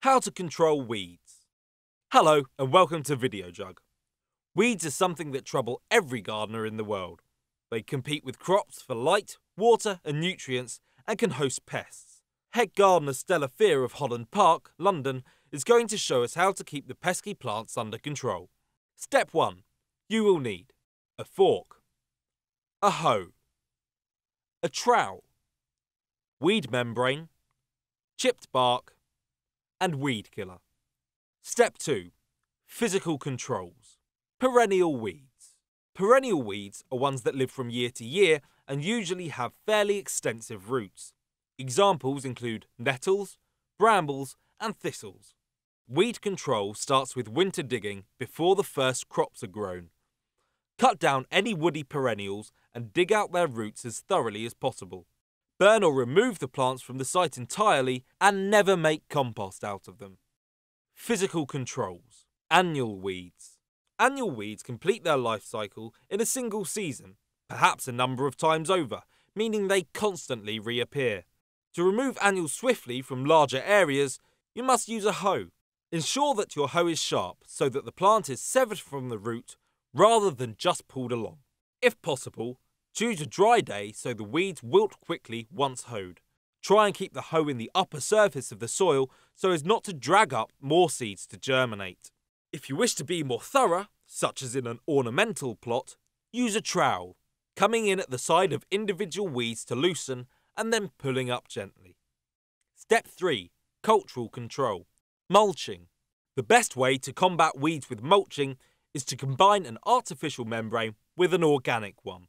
How to control weeds. Hello and welcome to Video Jug. Weeds are something that trouble every gardener in the world. They compete with crops for light, water and nutrients and can host pests. Head gardener Stella of Holland Park, London, is going to show us how to keep the pesky plants under control. Step 1. You will need a fork, a hoe, a trowel, weed membrane, chipped bark, and weed killer. Step 2. Physical controls. Perennial weeds. Perennial weeds are ones that live from year to year and usually have fairly extensive roots. Examples include nettles, brambles, and thistles. Weed control starts with winter digging before the first crops are grown. Cut down any woody perennials and dig out their roots as thoroughly as possible. Burn or remove the plants from the site entirely and never make compost out of them. Physical controls. Annual weeds. Annual weeds complete their life cycle in a single season, perhaps a number of times over, meaning they constantly reappear. To remove annuals swiftly from larger areas, you must use a hoe. Ensure that your hoe is sharp so that the plant is severed from the root rather than just pulled along. If possible, choose a dry day so the weeds wilt quickly once hoed. Try and keep the hoe in the upper surface of the soil so as not to drag up more seeds to germinate. If you wish to be more thorough, such as in an ornamental plot, use a trowel, coming in at the side of individual weeds to loosen and then pulling up gently. Step 3. Cultural control. Mulching. The best way to combat weeds with mulching is to combine an artificial membrane with an organic one.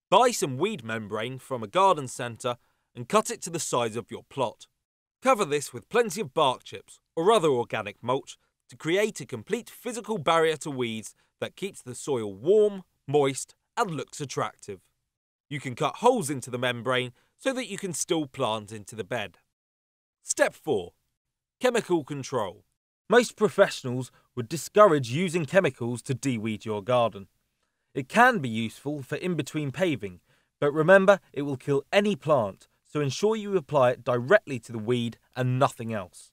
Buy some weed membrane from a garden centre and cut it to the size of your plot. Cover this with plenty of bark chips or other organic mulch to create a complete physical barrier to weeds that keeps the soil warm, moist and looks attractive. You can cut holes into the membrane so that you can still plant into the bed. Step 4. Chemical control. Most professionals would discourage using chemicals to de-weed your garden. It can be useful for in-between paving, but remember it will kill any plant, so ensure you apply it directly to the weed and nothing else.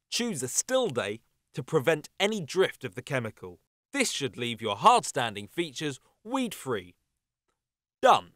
Choose a still day to prevent any drift of the chemical. This should leave your hard-standing features weed-free. Done!